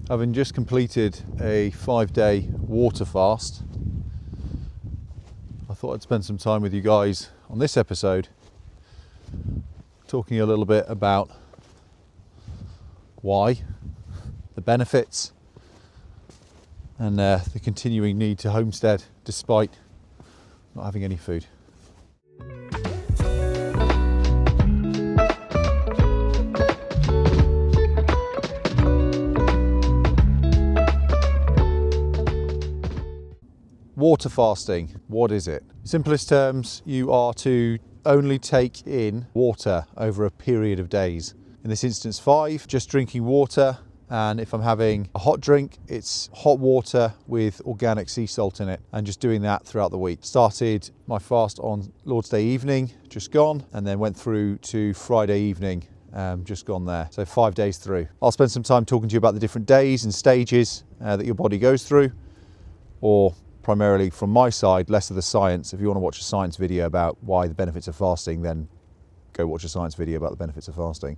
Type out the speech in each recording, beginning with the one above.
Having just completed a 5-day water fast, I thought I'd spend some time with you guys on this episode talking a little bit about why, the benefits, and the continuing need to homestead despite not having any food. Water fasting, what is it? Simplest terms, you are to only take in water over a period of days. In this instance 5, just drinking water, and if I'm having a hot drink, it's hot water with organic sea salt in it, and just doing that throughout the week. Started my fast on Lord's Day evening, just gone, and then went through to Friday evening, just gone there. So 5 days through. I'll spend some time talking to you about the different days and stages that your body goes through, or primarily from my side, less of the science. If you want to watch a science video about why the benefits of fasting, then go watch a science video about the benefits of fasting.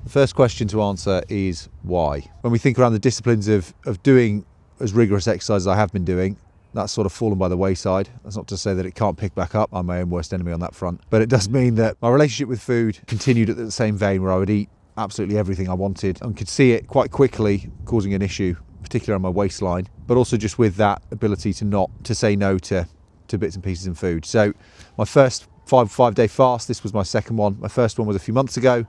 The first question to answer is why. When we think around the disciplines of doing as rigorous exercise as I have been doing, that's sort of fallen by the wayside. That's not to say that it can't pick back up. I'm my own worst enemy on that front. But it does mean that my relationship with food continued at the same vein, where I would eat absolutely everything I wanted and could see it quite quickly causing an issue, particularly on my waistline, but also just with that ability to say no to bits and pieces in food. So my first five-day fast, this was my second one. My first one was a few months ago.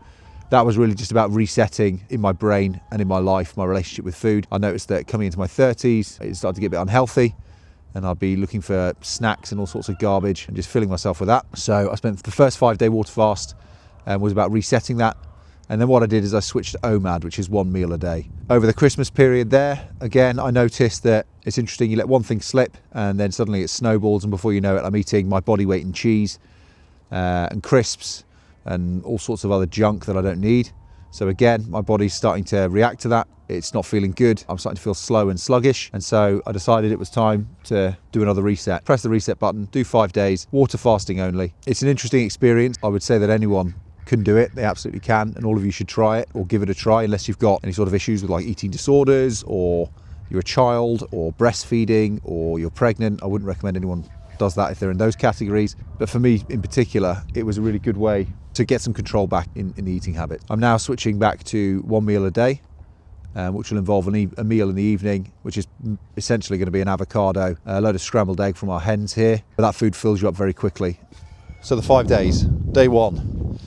That was really just about resetting in my brain and in my life, my relationship with food. I noticed that coming into my 30s, it started to get a bit unhealthy, and I'd be looking for snacks and all sorts of garbage and just filling myself with that. So I spent the first 5-day water fast and was about resetting that. And then what I did is I switched to OMAD, which is 1 meal a day. Over the Christmas period there, again, I noticed that it's interesting, you let one thing slip and then suddenly it snowballs, and before you know it, I'm eating my body weight in cheese and crisps and all sorts of other junk that I don't need. So again, my body's starting to react to that. It's not feeling good. I'm starting to feel slow and sluggish. And so I decided it was time to do another reset. Press the reset button, do 5 days, water fasting only. It's an interesting experience. I would say that anyone can do it. They absolutely can, and all of you should try it or give it a try, unless you've got any sort of issues with like eating disorders, or you're a child, or breastfeeding, or you're pregnant. I wouldn't recommend anyone does that if they're in those categories. But for me in particular, it was a really good way to get some control back in the eating habit. I'm now switching back to 1 meal a day, which will involve a meal in the evening, which is essentially going to be an avocado, a load of scrambled egg from our hens here. But that food fills you up very quickly. So the 5 days. Day 1,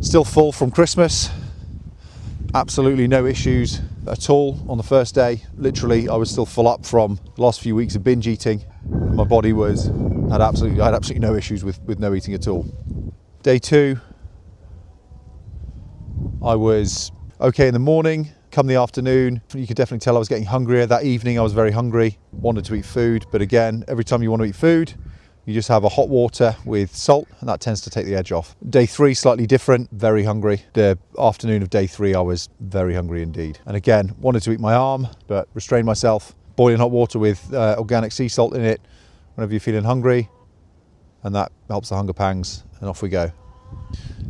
still full from Christmas. Absolutely no issues at all on the first day. Literally, I was still full up from the last few weeks of binge eating. My body I had absolutely no issues with no eating at all. Day 2, I was okay in the morning. Come the afternoon, you could definitely tell I was getting hungrier. That evening I was very hungry, wanted to eat food, but again, every time you want to eat food, you just have a hot water with salt, and that tends to take the edge off. Day 3, slightly different, very hungry. The afternoon of day 3, I was very hungry indeed. And again, wanted to eat my arm, but restrained myself. Boiling hot water with organic sea salt in it whenever you're feeling hungry, and that helps the hunger pangs, and off we go.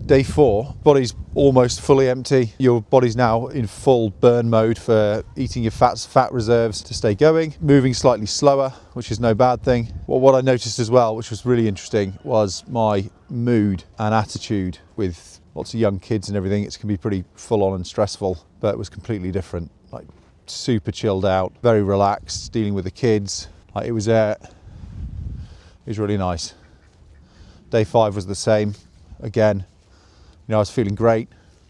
Day 4, body's almost fully empty. Your body's now in full burn mode for eating your fat reserves to stay going. Moving slightly slower, which is no bad thing. Well, what I noticed as well, which was really interesting, was my mood and attitude. With lots of young kids and everything, it can be pretty full on and stressful, but it was completely different. Like super chilled out, very relaxed, dealing with the kids. Like it was really nice. Day 5 was the same. Again, I was feeling great.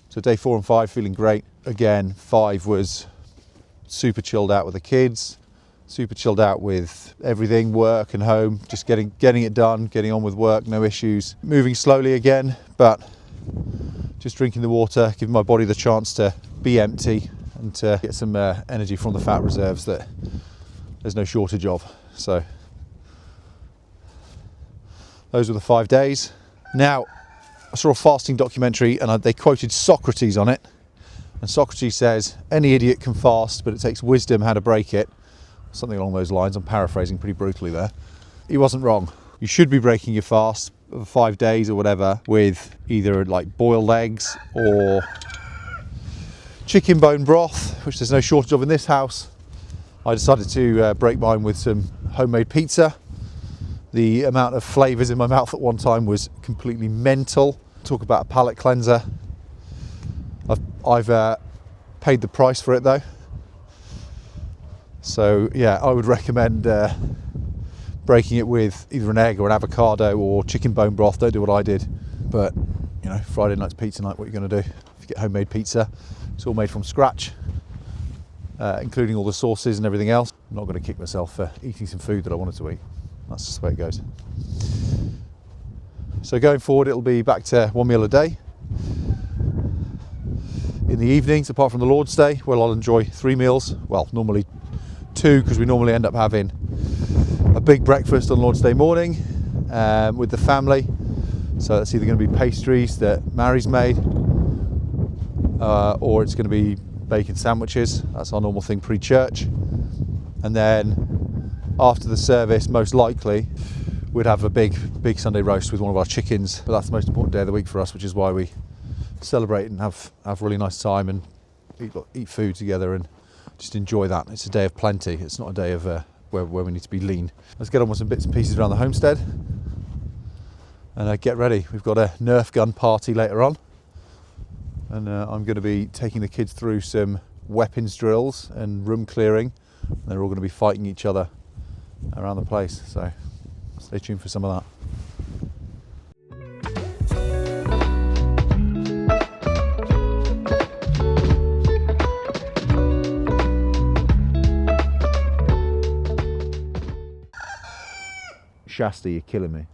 So day 4 and 5 feeling great. Again, 5 was super chilled out with the kids, super chilled out with everything, work and home, just getting it done, getting on with work, no issues. Moving slowly again, but just drinking the water, giving my body the chance to be empty and to get some energy from the fat reserves that there's no shortage of. So those were the 5 days. Now, I saw a fasting documentary and they quoted Socrates on it. And Socrates says, any idiot can fast, but it takes wisdom how to break it. Something along those lines. I'm paraphrasing pretty brutally there. He wasn't wrong. You should be breaking your fast for 5 days or whatever with either like boiled eggs or chicken bone broth, which there's no shortage of in this house. I decided to break mine with some homemade pizza. The amount of flavours in my mouth at one time was completely mental. Talk about a palate cleanser. I've paid the price for it though. So yeah, I would recommend breaking it with either an egg or an avocado or chicken bone broth. Don't do what I did. But you know, Friday night's pizza night, what are you going to do? If you get homemade pizza, it's all made from scratch, including all the sauces and everything else. I'm not going to kick myself for eating some food that I wanted to eat. That's just the way it goes. So going forward, it'll be back to one meal a day. In the evenings, apart from the Lord's Day, well, I'll enjoy 3 meals. Well, normally 2, because we normally end up having a big breakfast on Lord's Day morning with the family. So that's either going to be pastries that Mary's made, or it's going to be bacon sandwiches. That's our normal thing pre-church. And then after the service, most likely, we'd have a big Sunday roast with one of our chickens. But that's the most important day of the week for us, which is why we celebrate and have a really nice time and eat food together and just enjoy that. It's a day of plenty. It's not a day of where we need to be lean. Let's get on with some bits and pieces around the homestead and get ready. We've got a Nerf gun party later on, and I'm going to be taking the kids through some weapons drills and room clearing, and they're all going to be fighting each other around the place, so stay tuned for some of that. Shasta, you're killing me.